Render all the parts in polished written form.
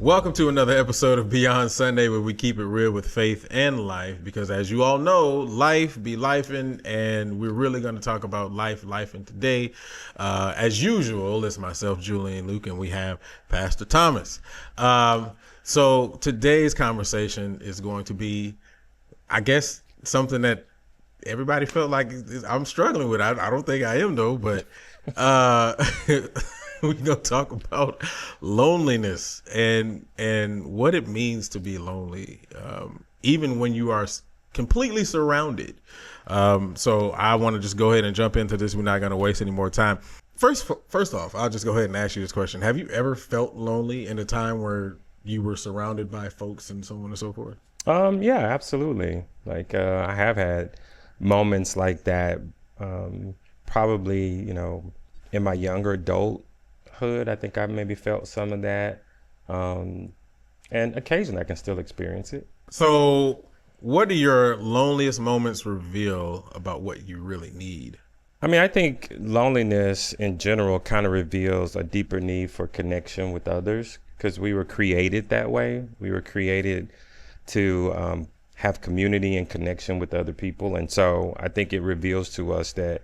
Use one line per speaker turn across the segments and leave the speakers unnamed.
Welcome to another episode of Beyond Sunday, where we keep it real with faith and life, because as you all know, life be lifing, and we're really going to talk about life and today. As usual, it's myself, Julian, Luke, and we have Pastor Thomas. So today's conversation is going to be, I guess, something that everybody felt like I'm struggling with. I don't think I am, though, but we're going to talk about loneliness and what it means to be lonely, even when you are completely surrounded. So I want to just go ahead and jump into this. We're not going to waste any more time. First off, I'll just go ahead and ask you this question. Have you ever felt lonely in a time where you were surrounded by folks and so on and so forth?
Yeah, absolutely. I have had moments like that, probably, in my younger adulthood. I think I maybe felt some of that. And occasionally I can still experience it.
So what do your loneliest moments reveal about what you really need?
I mean, I think loneliness in general kind of reveals a deeper need for connection with others, because we were created that way. We were created to have community and connection with other people. And so I think it reveals to us that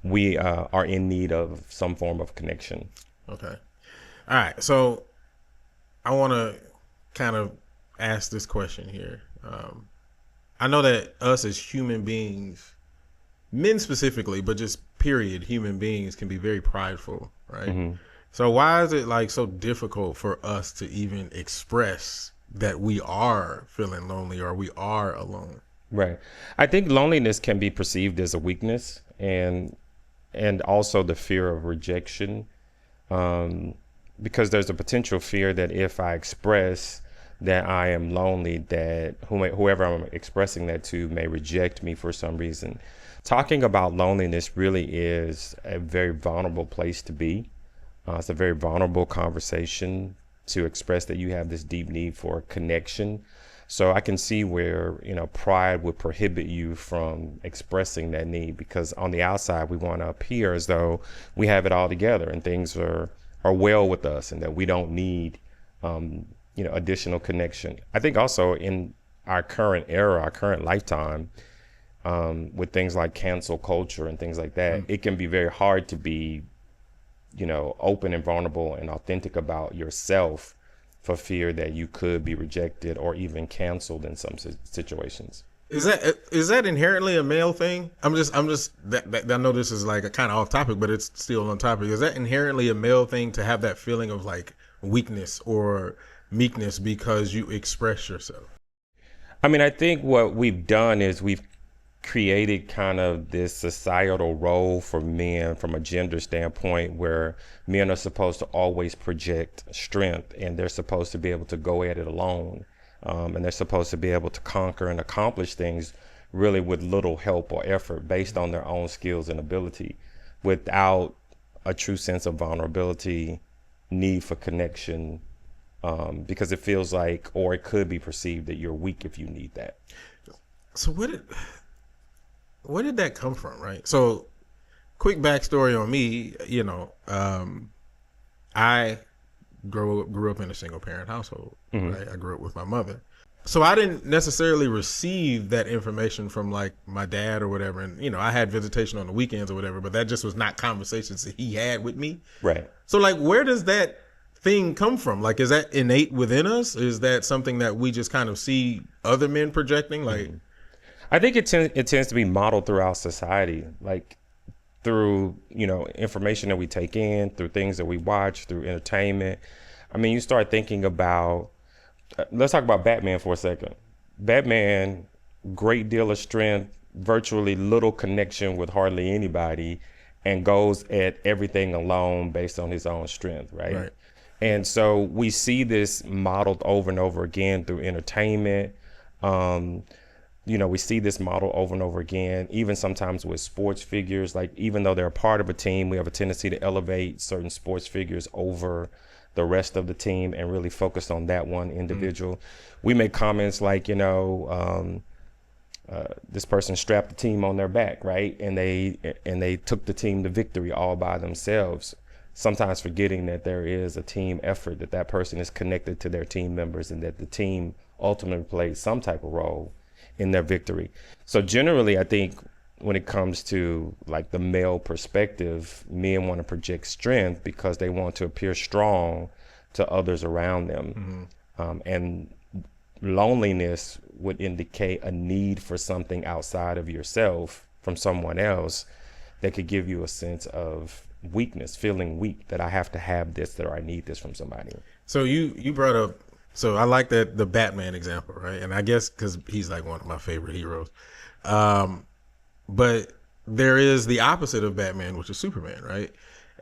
we are in need of some form of connection.
Okay. All right. So I want to kind of ask this question here. I know that us as human beings, men specifically, but just period, human beings can be very prideful, right? Mm-hmm. So why is it so difficult for us to even express that we are feeling lonely or we are alone?
Right. I think loneliness can be perceived as a weakness and also the fear of rejection, because there's a potential fear that if I express that I am lonely, that whoever I'm expressing that to may reject me for some reason. Talking about loneliness really is a very vulnerable place to be. It's a very vulnerable conversation to express that you have this deep need for connection. So I can see where, pride would prohibit you from expressing that need, because on the outside, we want to appear as though we have it all together and things are well with us and that we don't need, additional connection. I think also in our current era, our current lifetime, with things like cancel culture and things like that, it can be very hard to be, open and vulnerable and authentic about yourself for fear that you could be rejected or even canceled in some situations.
Is that inherently a male thing? I know this is a kind of off topic, but it's still on topic. Is that inherently a male thing to have that feeling of weakness or meekness because you express yourself?
I mean, I think what we've done is we've created kind of this societal role for men from a gender standpoint, where men are supposed to always project strength and they're supposed to be able to go at it alone. And they're supposed to be able to conquer and accomplish things really with little help or effort based on their own skills and ability, without a true sense of vulnerability, need for connection, because it feels like, or it could be perceived that you're weak if you need that.
So where did that come from, right? So quick backstory on me, I grew up in a single parent household, mm-hmm. right? I grew up with my mother. So I didn't necessarily receive that information from my dad or whatever. And, I had visitation on the weekends or whatever, but that just was not conversations that he had with me.
Right.
So where does that thing come from? Is that innate within us? Is that something that we just kind of see other men projecting?
Mm-hmm. I think it tends to be modeled throughout society, through, information that we take in, through things that we watch, through entertainment. I mean, you start thinking about, let's talk about Batman for a second. Batman, great deal of strength, virtually little connection with hardly anybody, and goes at everything alone based on his own strength, right? And so we see this modeled over and over again through entertainment. We see this model over and over again, even sometimes with sports figures. Even though they're a part of a team, we have a tendency to elevate certain sports figures over the rest of the team and really focus on that one individual. Mm-hmm. We make comments this person strapped the team on their back, right? And they took the team to victory all by themselves. sometimes forgetting that there is a team effort, that that person is connected to their team members, and that the team ultimately plays some type of role in their victory. So generally, I think when it comes to like the male perspective, men want to project strength because they want to appear strong to others around them. And loneliness would indicate a need for something outside of yourself from someone else that could give you a sense of weakness, feeling weak, that I have to have this, or I need this from somebody.
So you brought up, so I like that, the Batman example, right? And I guess because he's like one of my favorite heroes. But there is the opposite of Batman, which is Superman, right?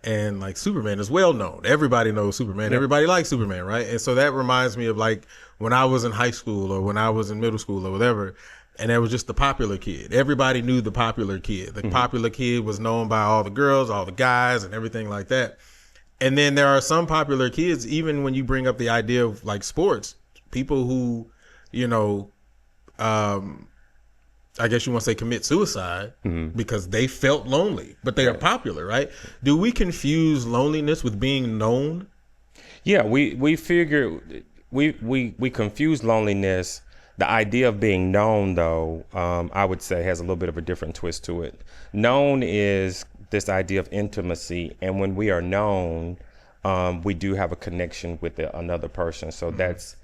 And like Superman is well known. Everybody knows Superman. Yeah. Everybody likes Superman, right? And so that reminds me of like when I was in high school or when I was in middle school or whatever, and there was just the popular kid. Everybody knew the popular kid. The popular kid was known by all the girls, all the guys, and everything like that. And then there are some popular kids, even when you bring up the idea of like sports, people who, you know, I guess you want to say commit suicide because they felt lonely, but they are popular, right? Do we confuse loneliness with being known?
Yeah, we figure we confuse loneliness. The idea of being known, though, I would say has a little bit of a different twist to it. Known is this idea of intimacy, and when we are known, we do have a connection with another person. So that's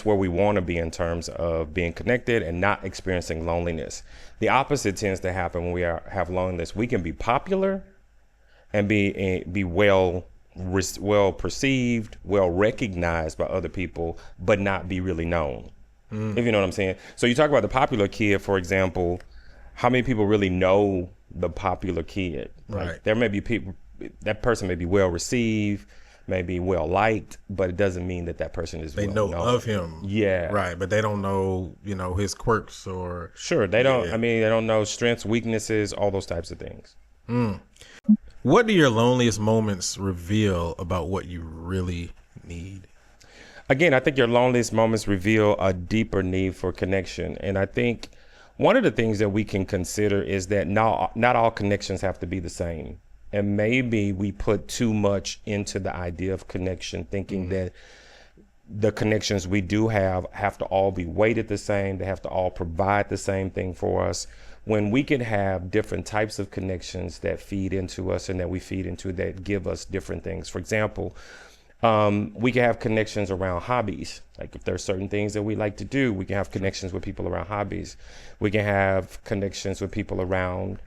where we want to be in terms of being connected and not experiencing loneliness. The opposite tends to happen when we have loneliness. We can be popular and be well perceived, well recognized by other people, but not be really known. If you know what I'm saying. So you talk about the popular kid, for example. How many people really know the popular kid?
Right.
Like, there may be people, that person may be well received, may be well liked, but it doesn't mean that person is
they
well
know
known.
of him.
Yeah.
Right. But they don't know, you know, his quirks or.
Sure. They don't, I mean, they don't know strengths, weaknesses, all those types of things.
What do your loneliest moments reveal about what you really need?
Again, I think your loneliest moments reveal a deeper need for connection. And I think one of the things that we can consider is that not all connections have to be the same. And maybe we put too much into the idea of connection, thinking that the connections we do have to all be weighted the same. They have to all provide the same thing for us. When we can have different types of connections that feed into us and that we feed into that give us different things. For example, we can have connections around hobbies. Like if there are certain things that we like to do, we can have connections with people around hobbies. We can have connections with people around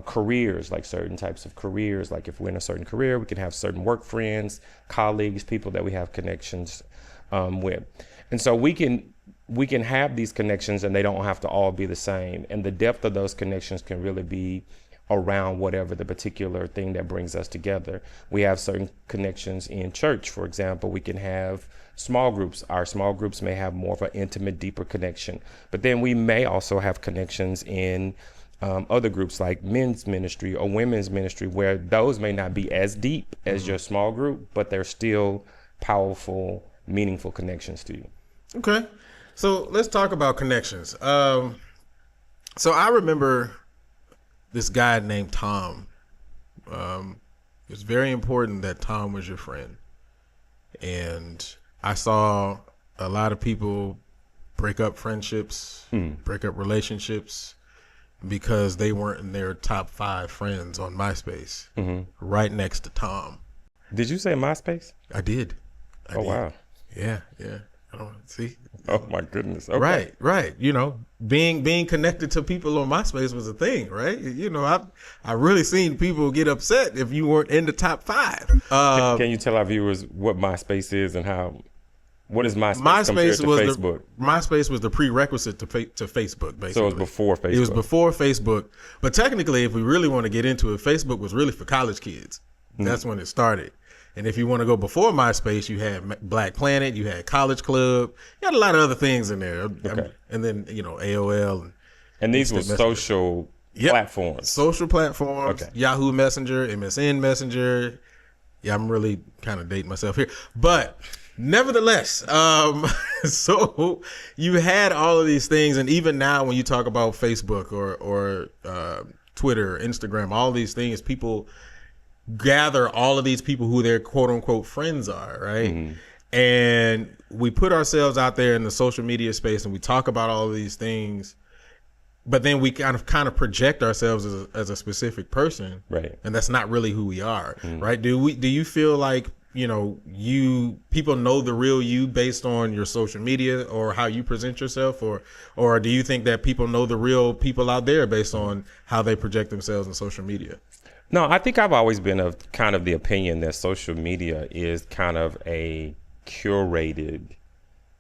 careers, like certain types of careers. Like if we're in a certain career, we can have certain work friends, colleagues, people that we have connections with. And so we can have these connections and they don't have to all be the same. And the depth of those connections can really be around whatever the particular thing that brings us together. We have certain connections in church, for example. We can have small groups. Our small groups may have more of an intimate, deeper connection. But then we may also have connections in other groups like men's ministry or women's ministry, where those may not be as deep as your small group, but they're still powerful, meaningful connections to you.
Okay. So let's talk about connections. So I remember this guy named Tom. It's very important that Tom was your friend. And I saw a lot of people break up friendships, break up relationships because they weren't in their top 5 friends on MySpace, right next to Tom.
Did you say MySpace?
I did. I did.
Wow.
Yeah. Oh, see?
Oh my goodness. Okay.
Right. You know, being connected to people on MySpace was a thing, right? You know, I really seen people get upset if you weren't in the top 5.
Can you tell our viewers what MySpace is and what is MySpace compared to Facebook?
MySpace was the prerequisite to Facebook, basically.
So it was before Facebook.
It was before Facebook. But technically, if we really want to get into it, Facebook was really for college kids. That's when it started. And if you want to go before MySpace, you had Black Planet, you had College Club, you had a lot of other things in there. Okay. And then, you know, AOL.
And these were social platforms.
Social platforms, okay. Yahoo Messenger, MSN Messenger. Yeah, I'm really kind of dating myself here. But nevertheless, so you had all of these things. And even now when you talk about Facebook or Twitter, Instagram, all these things, people gather all of these people who their quote unquote friends are, right? And we put ourselves out there in the social media space and we talk about all of these things, but then we kind of project ourselves as a specific person,
Right.
and that's not really who we are, right? Do you feel like, you know, people know the real you based on your social media or how you present yourself, or do you think that people know the real people out there based on how they project themselves in social media?
No, I think I've always been of kind of the opinion that social media is kind of a curated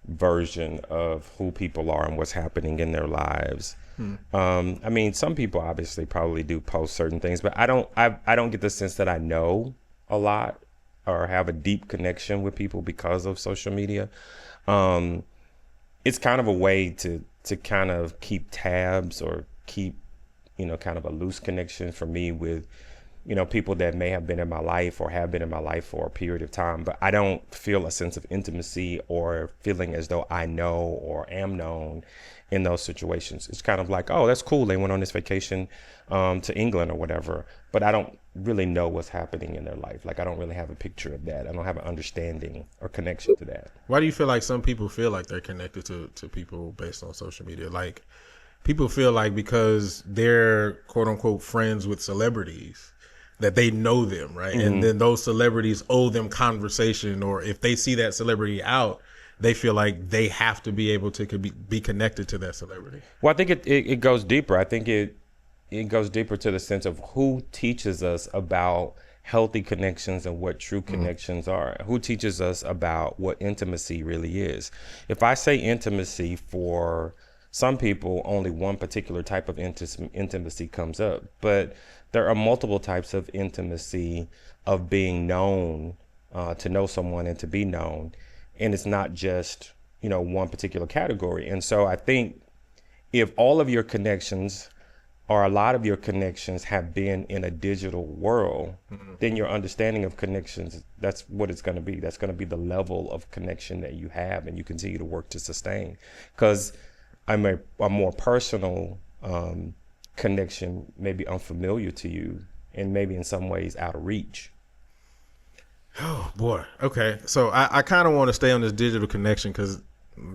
version of who people are and what's happening in their lives. I mean, some people obviously probably do post certain things, but I don't get the sense that I know a lot or have a deep connection with people because of social media. It's kind of a way to kind of keep tabs or keep, you know, kind of a loose connection for me with, you know, people that may have been in my life or have been in my life for a period of time, but I don't feel a sense of intimacy or feeling as though I know or am known in those situations. It's kind of like, oh, that's cool, they went on this vacation to England or whatever, but I don't really know what's happening in their life. Like, I don't really have a picture of that. I don't have an understanding or connection to that.
Why do you feel like some people feel like they're connected to people based on social media? Like, people feel like because they're quote unquote friends with celebrities, that they know them, right? And then those celebrities owe them conversation, or if they see that celebrity out, they feel like they have to be able to be connected to that celebrity.
Well, I think it goes deeper. I think it goes deeper to the sense of who teaches us about healthy connections and what true connections are. Who teaches us about what intimacy really is. If I say intimacy, for some people, only one particular type of intimacy comes up, but there are multiple types of intimacy, of being known, to know someone and to be known. And it's not just, you know, one particular category. And so I think if all of your connections or a lot of your connections have been in a digital world, then your understanding of connections, that's what it's going to be. That's going to be the level of connection that you have and you continue to work to sustain. Because I'm a more personal connection may be unfamiliar to you and maybe in some ways out of reach.
Oh boy. Okay. So I kind of want to stay on this digital connection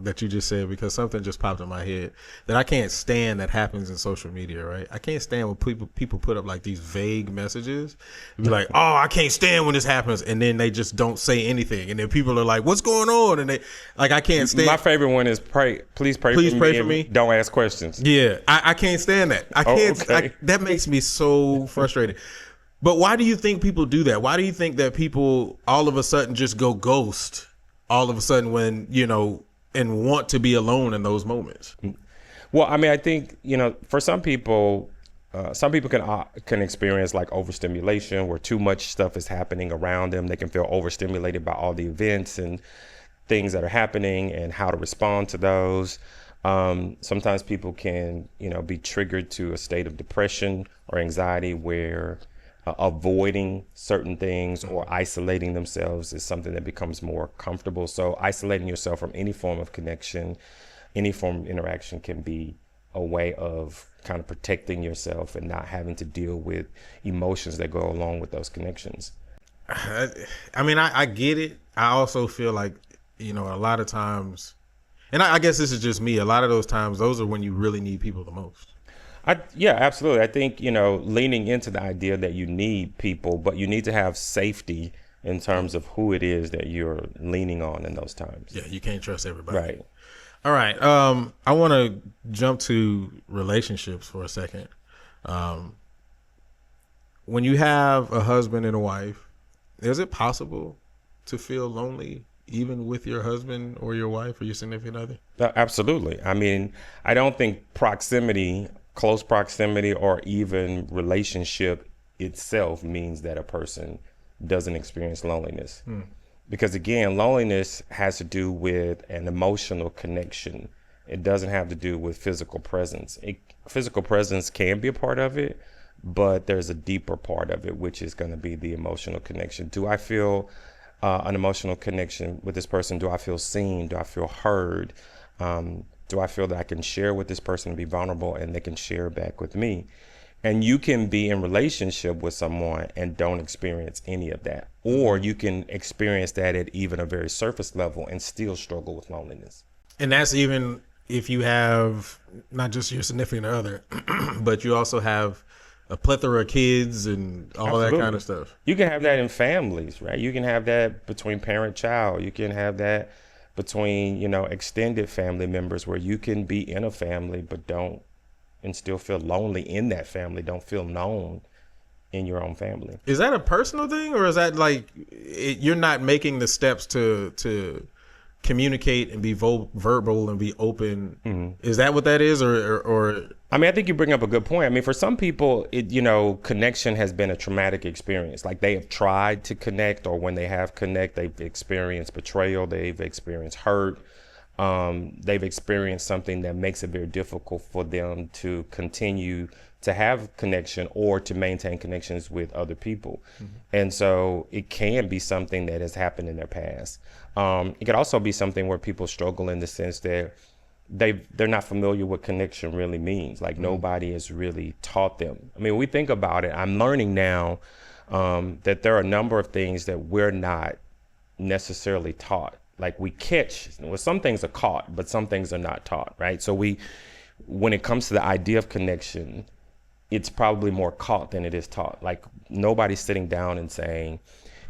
that you just said, because something just popped in my head that I can't stand that happens in social media, right? I can't stand when people put up like these vague messages. Be like, oh, I can't stand when this happens, and then they just don't say anything, and then people are like, what's going on? And they like, I can't stand.
My favorite one is please pray for me. Don't ask questions.
Yeah, I can't stand that. I can't.
Okay.
That makes me so frustrated. But why do you think people do that? Why do you think that people all of a sudden just go ghost all of a sudden when, you know, and want to be alone in those moments?
Well, I mean, I think, you know, for some people can experience like overstimulation, where too much stuff is happening around them. They can feel overstimulated by all the events and things that are happening and how to respond to those. Sometimes people can, you know, be triggered to a state of depression or anxiety where avoiding certain things or isolating themselves is something that becomes more comfortable. So isolating yourself from any form of connection, any form of interaction can be a way of kind of protecting yourself and not having to deal with emotions that go along with those connections.
I mean, I get it. I also feel like, you know, a lot of times, and I guess this is just me, a lot of those times, those are when you really need people the most.
Yeah, absolutely. I think, you know, leaning into the idea that you need people, but you need to have safety in terms of who it is that you're leaning on in those times.
Yeah, you can't trust everybody.
Right.
All right. I want to jump to relationships for a second. When you have a husband and a wife, is it possible to feel lonely even with your husband or your wife or your significant other?
Absolutely. I mean, I don't think close proximity or even relationship itself means that a person doesn't experience loneliness. Because again, loneliness has to do with an emotional connection. It doesn't have to do with physical presence. Physical presence can be a part of it, but there's a deeper part of it, which is going to be the emotional connection. Do I feel an emotional connection with this person? Do I feel seen? Do I feel heard? Do I feel that I can share with this person and be vulnerable and they can share back with me? And you can be in relationship with someone and don't experience any of that. Or you can experience that at even a very surface level and still struggle with loneliness.
And that's even if you have not just your significant other, but you also have a plethora of kids and all
Absolutely.
that kind of stuff.
You can have that in families, right? You can have that between parent-child. You can have that between, extended family members where you can be in a family but don't and still feel lonely in that family, don't feel known in your own family.
Is that a personal thing, or is that like you're not making the steps to communicate and be verbal and be open? Mm-hmm. Is that what that is, or?
I mean, I think you bring up a good point. I mean, for some people, connection has been a traumatic experience. Like they have tried to connect, or when they have connect, they've experienced betrayal, they've experienced hurt. They've experienced something that makes it very difficult for them to continue to have connection or to maintain connections with other people. Mm-hmm. And so it can be something that has happened in their past. It could also be something where people struggle in the sense that they're not familiar what connection really means. Like nobody has really taught them. I mean, when we think about it, I'm learning now that there are a number of things that we're not necessarily taught. Like we catch, some things are caught, but some things are not taught, right? So when it comes to the idea of connection, it's probably more caught than it is taught. Like nobody's sitting down and saying,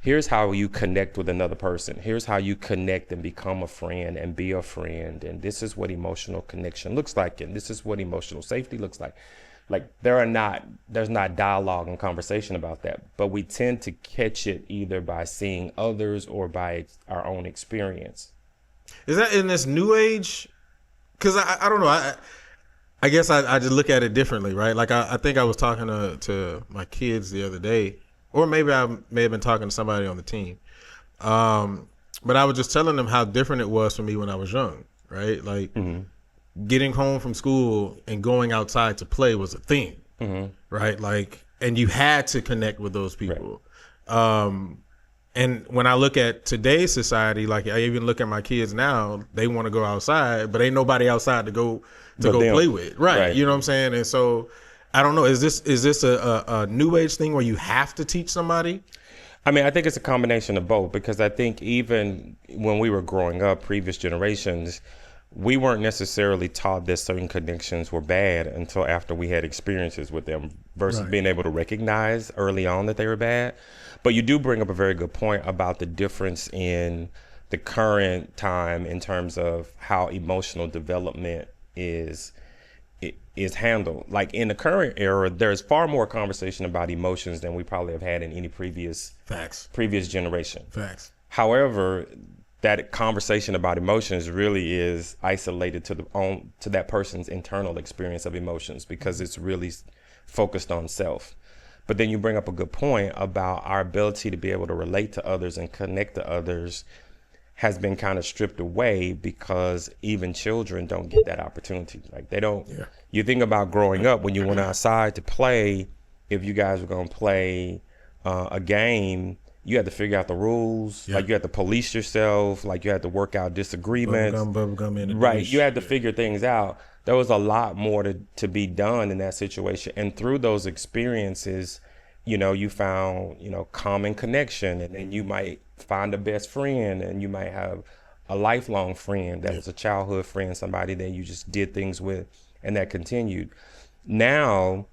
here's how you connect with another person. Here's how you connect and become a friend and be a friend. And this is what emotional connection looks like. And this is what emotional safety looks like. Like there's not dialogue and conversation about that, but we tend to catch it either by seeing others or by our own experience.
Is that in this new age? Because I don't know. I guess I just look at it differently, right? Like I think I was talking to my kids the other day, or maybe I may have been talking to somebody on the team. But I was just telling them how different it was for me when I was young, right? Like getting home from school and going outside to play was a thing, right? Like, and you had to connect with those people. Right. And when I look at today's society, like I even look at my kids now, they want to go outside, but ain't nobody outside to go play with. Right. You know what I'm saying? And so I don't know, is this a new age thing where you have to teach somebody?
I mean, I think it's a combination of both, because I think even when we were growing up, previous generations, we weren't necessarily taught that certain connections were bad until after we had experiences with them versus being able to recognize early on that they were bad. But you do bring up a very good point about the difference in the current time in terms of how emotional development is handled. Like in the current era, there's far more conversation about emotions than we probably have had in any previous generation.
Facts.
However, that conversation about emotions really is isolated to that person's internal experience of emotions, because it's really focused on self. But then you bring up a good point about our ability to be able to relate to others and connect to others has been kind of stripped away, because even children don't get that opportunity. Like they don't. Yeah. You think about growing up, when you went outside to play, if you guys were going to play a game, you had to figure out the rules. Like you had to police yourself. Like you had to work out disagreements.
Bubblegum
right. You had to figure things out. There was a lot more to be done in that situation. And through those experiences, you found, common connection, and then you might find a best friend, and you might have a lifelong friend that was a childhood friend, somebody that you just did things with, and that continued. Now,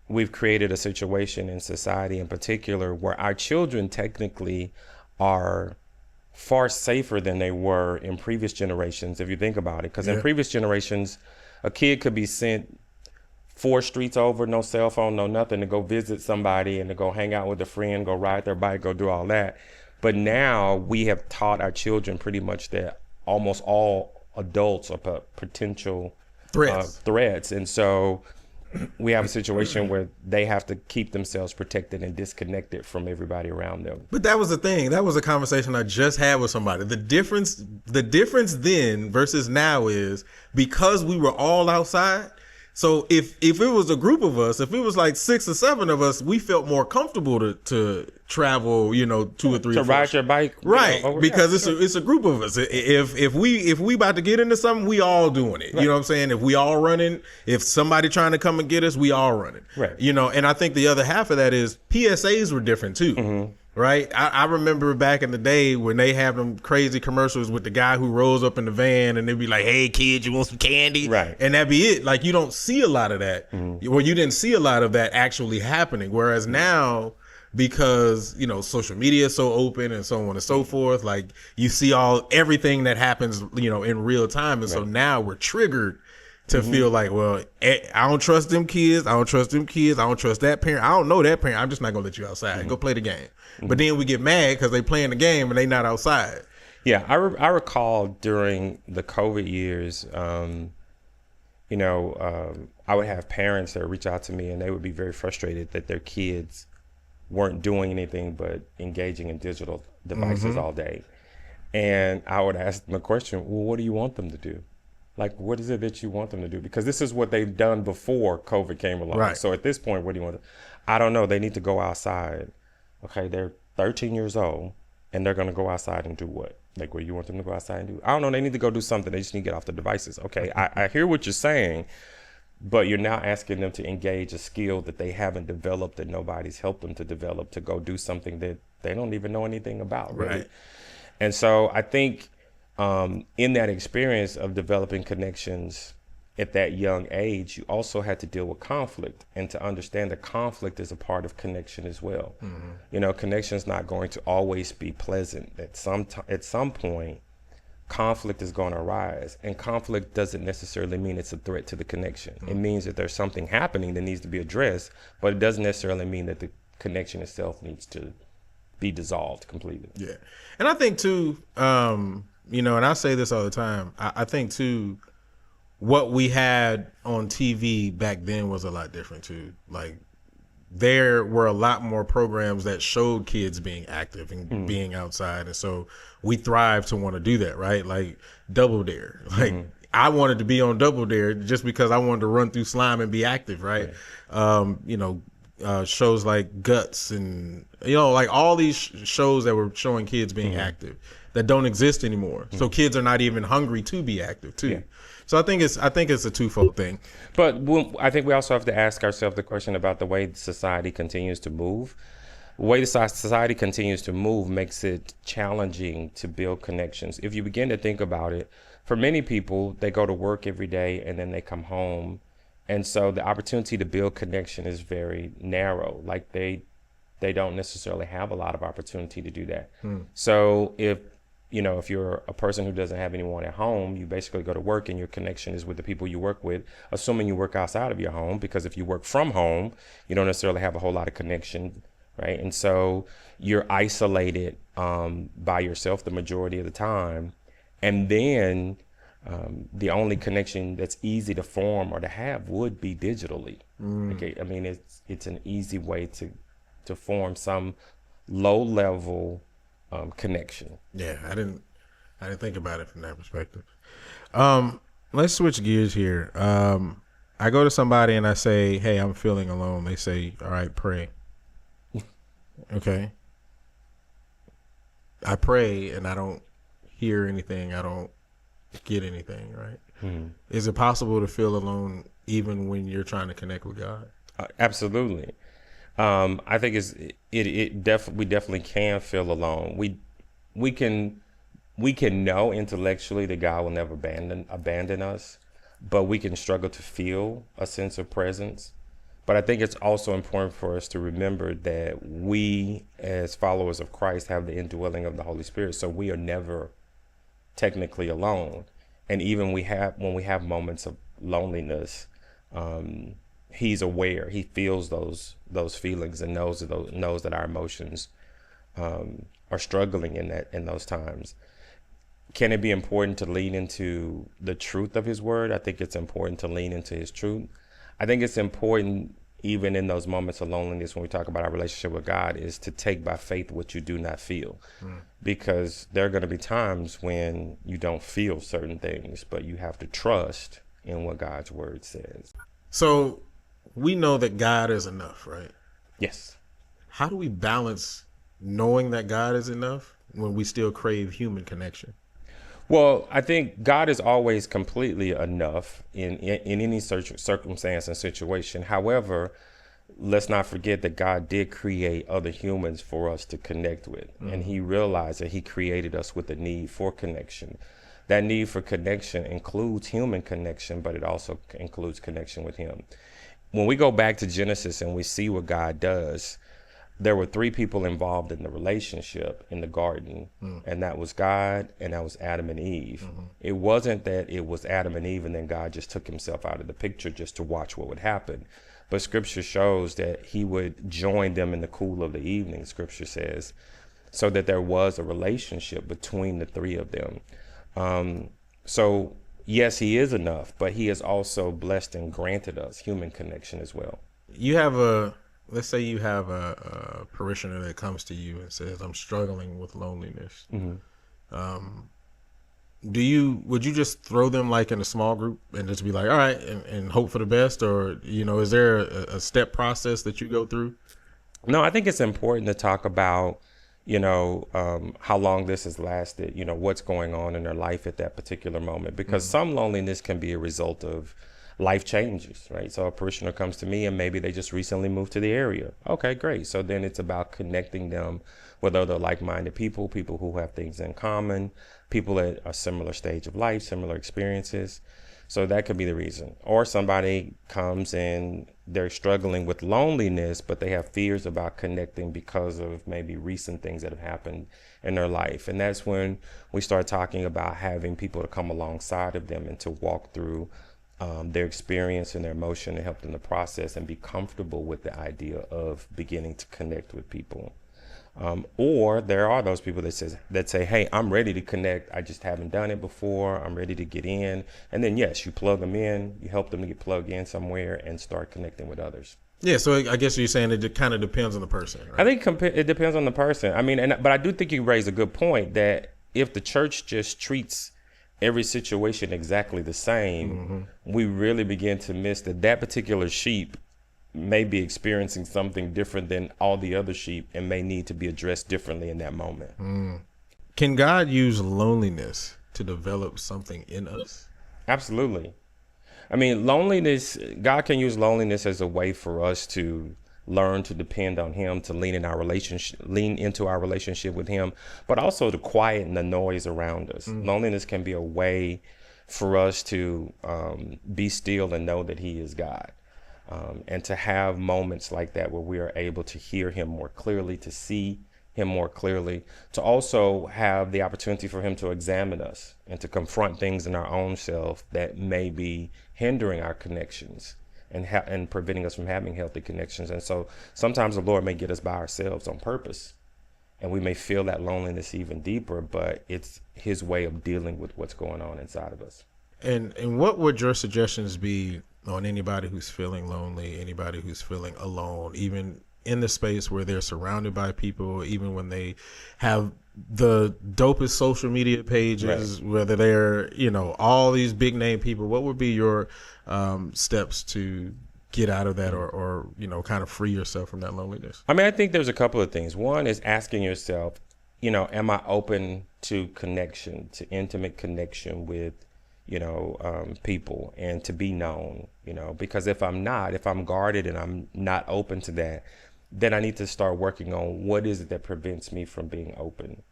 we've created a situation in society in particular where our children technically are far safer than they were in previous generations, if you think about it. Because in previous generations, a kid could be sent 4 streets over, no cell phone, no nothing, to go visit somebody and to go hang out with a friend, go ride their bike, go do all that. But now we have taught our children pretty much that almost all adults are potential threats. And so we have a situation where they have to keep themselves protected and disconnected from everybody around them.
But that was the thing. That was a conversation I just had with somebody. The difference then versus now is because we were all outside. So if it was a group of us, if it was like 6 or 7 of us, we felt more comfortable to travel, 2 or 3
To
or 4
ride your bike,
right?
over,
Because
yeah,
it's a group of us. If we about to get into something, we all doing it.
Right.
You know what I'm saying? If we all running, if somebody trying to come and get us, we all running.
Right.
And I think the other half of that is PSAs were different too.
Mm-hmm.
Right. I remember back in the day when they have them crazy commercials with the guy who rolls up in the van and they'd be like, "Hey kid, you want some candy?"
Right.
And that'd be it. Like, you don't see a lot of that.
Mm-hmm.
Well, you didn't see a lot of that actually happening. Whereas now, because social media is so open and so on and so forth, like, you see everything that happens in real time, and so now we're triggered to feel like, well, I don't trust them kids, I don't trust them kids, I don't trust that parent, I don't know that parent, I'm just not gonna let you outside. Go play the game. But then we get mad because they playing the game and they not outside.
Yeah, I recall during the COVID years, I would have parents that would reach out to me and they would be very frustrated that their kids weren't doing anything but engaging in digital devices all day. And I would ask them the question, well, what do you want them to do? Like, what is it that you want them to do? Because this is what they've done before COVID came along.
Right.
So at this point, what do you want? I don't know. They need to go outside. Okay, they're 13 years old, and they're going to go outside and do what? Like, what you want them to go outside and do? I don't know. They need to go do something. They just need to get off the devices. Okay, I hear what you're saying, but you're now asking them to engage a skill that they haven't developed, that nobody's helped them to develop, to go do something that they don't even know anything about. Really.
Right.
And so I think in that experience of developing connections at that young age, you also had to deal with conflict, and to understand that conflict is a part of connection as well. Connection is not going to always be pleasant. At some point, conflict is going to arise, and conflict doesn't necessarily mean it's a threat to the connection. It means that there's something happening that needs to be addressed, but it doesn't necessarily mean that the connection itself needs to be dissolved completely.
Yeah. And I think too, and I say this all the time, I think too, what we had on TV back then was a lot different too. Like, there were a lot more programs that showed kids being active and being outside. And so we thrive to want to do that, right? Like Double Dare. Like, I wanted to be on Double Dare just because I wanted to run through slime and be active, right? Shows like Guts and, like all these shows that were showing kids being active that don't exist anymore. So kids are not even hungry to be active too. Yeah. So I think it's a twofold thing. But
I think we also have to ask ourselves the question about the way society continues to move. The way the society continues to move makes it challenging to build connections. If you begin to think about it, for many people, they go to work every day and then they come home. And so the opportunity to build connection is very narrow. Like, they don't necessarily have a lot of opportunity to do that. So if you're a person who doesn't have anyone at home, you basically go to work and your connection is with the people you work with, assuming you work outside of your home, because if you work from home, you don't necessarily have a whole lot of connection, right? And so you're isolated by yourself the majority of the time. And then the only connection that's easy to form or to have would be digitally. Okay, I mean, it's an easy way to form some low level connection.
Yeah, I didn't think about it from that perspective. Let's switch gears here. I go to somebody and I say, "Hey, I'm feeling alone." They say, "All right, pray." Okay. I pray and I don't hear anything. I don't get anything, right? Is it possible to feel alone even when you're trying to connect with God?
Absolutely. I think we definitely can feel alone. We can know intellectually that God will never abandon us, but we can struggle to feel a sense of presence. But I think it's also important for us to remember that we, as followers of Christ, have the indwelling of the Holy Spirit, so we are never technically alone. And even when we have moments of loneliness, He's aware. He feels those feelings and knows that our emotions are struggling in those times. Can it be important to lean into the truth of His word? I think it's important to lean into His truth. I think it's important, even in those moments of loneliness, when we talk about our relationship with God, is to take by faith what you do not feel. Because there are going to be times when you don't feel certain things, but you have to trust in what God's word says.
So we know that God is enough, right?
Yes.
How do we balance knowing that God is enough when we still crave human connection?
Well, I think God is always completely enough in any circumstance and situation. However, let's not forget that God did create other humans for us to connect with. And he realized that he created us with a need for connection. That need for connection includes human connection, but it also includes connection with him. When we go back to Genesis and we see what God does, there were three people involved in the relationship in the garden, and that was God and that was Adam and Eve. It wasn't that it was Adam and Eve and then God just took himself out of the picture just to watch what would happen. But scripture shows that he would join them in the cool of the evening, scripture says, so that there was a relationship between the three of them. So yes, he is enough, but he has also blessed and granted us human connection as well.
Let's say you have a parishioner that comes to you and says, I'm struggling with loneliness. Would you just throw them like in a small group and just be like, all right, and hope for the best? Or, is there a step process that you go through?
No, I think it's important to talk about, how long this has lasted, what's going on in their life at that particular moment, because some loneliness can be a result of life changes, right? So a parishioner comes to me and maybe they just recently moved to the area. Okay, great. So then it's about connecting them with other like-minded people who have things in common, people at a similar stage of life, similar experiences. So that could be the reason. Or somebody comes and they're struggling with loneliness, but they have fears about connecting because of maybe recent things that have happened in their life. And that's when we start talking about having people to come alongside of them and to walk through their experience and their emotion and help them to process and be comfortable with the idea of beginning to connect with people. Or there are those people that say, hey, I'm ready to connect. I just haven't done it before. I'm ready to get in. And then, yes, you plug them in, you help them to get plugged in somewhere and start connecting with others.
Yeah, so I guess you're saying it kind of depends on the person, right?
I think it depends on the person. I mean, but I do think you raise a good point that if the church just treats every situation exactly the same, we really begin to miss that particular sheep may be experiencing something different than all the other sheep and may need to be addressed differently in that moment.
Can God use loneliness to develop something in us?
Absolutely. I mean, God can use loneliness as a way for us to learn to depend on him, to lean into our relationship with him, but also to quieten the noise around us. Loneliness can be a way for us to be still and know that he is God. And to have moments like that where we are able to hear him more clearly, to see him more clearly, to also have the opportunity for him to examine us and to confront things in our own self that may be hindering our connections and preventing us from having healthy connections. And so sometimes the Lord may get us by ourselves on purpose, and we may feel that loneliness even deeper, but it's his way of dealing with what's going on inside of us.
And what would your suggestions be on anybody who's feeling lonely, anybody who's feeling alone, even in the space where they're surrounded by people, even when they have the dopest social media pages, right, whether they're, all these big name people? What would be your steps to get out of that or kind of free yourself from that loneliness?
I mean, I think there's a couple of things. One is asking yourself, am I open to connection, to intimate connection with people and to be known, because if I'm guarded and I'm not open to that, then I need to start working on what is it that prevents me from being open.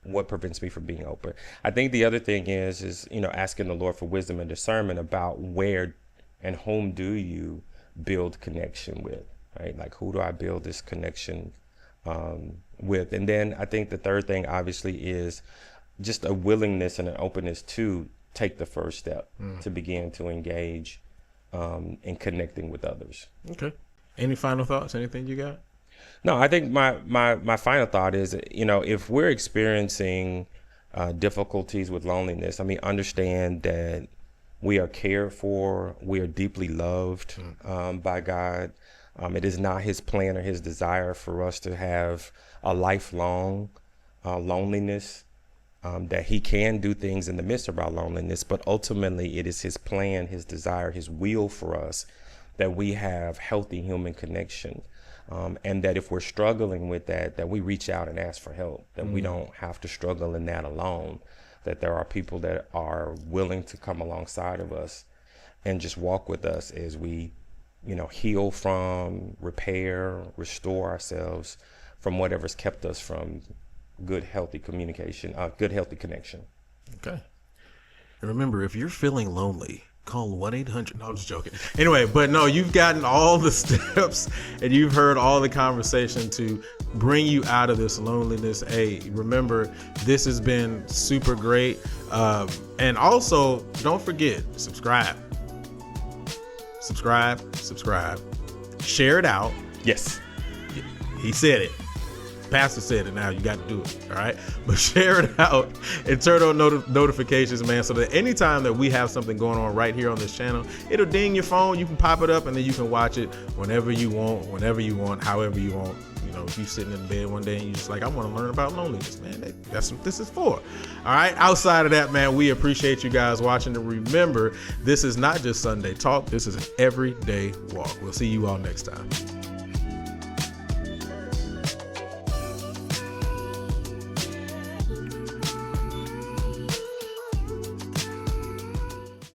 What prevents me from being open? I think the other thing is asking the Lord for wisdom and discernment about where and whom do you build connection with, right? Like, who do I build this connection with? And then I think the third thing obviously is just a willingness and an openness to take the first step to begin to engage in connecting with others.
Okay. Any final thoughts? Anything you got?
No, I think my final thought is, if we're experiencing difficulties with loneliness, I mean, understand that we are cared for, we are deeply loved by God. It is not his plan or his desire for us to have a lifelong loneliness. That he can do things in the midst of our loneliness, but ultimately it is his plan, his desire, his will for us that we have healthy human connection. And that if we're struggling with that we reach out and ask for help, that we don't have to struggle in that alone, that there are people that are willing to come alongside of us and just walk with us as we, heal from, repair, restore ourselves from whatever's kept us from good, healthy communication, good, healthy connection.
Okay. And remember, if you're feeling lonely, call 1-800. No, I'm just joking. Anyway, but no, you've gotten all the steps and you've heard all the conversation to bring you out of this loneliness. Hey, remember, this has been super great. And also, don't forget, subscribe. Share it out.
Yes.
He said it. Pastor said it. Now you got to do it. All right. But share it out and turn on notifications, man, so that anytime that we have something going on right here on this channel, it'll ding your phone. You can pop it up and then you can watch it whenever you want, however you want. If you're sitting in bed one day and you're just like, I want to learn about loneliness, man, that's what this is for. All right. Outside of that, man, we appreciate you guys watching. And remember, this is not just Sunday talk. This is an everyday walk. We'll see you all next time.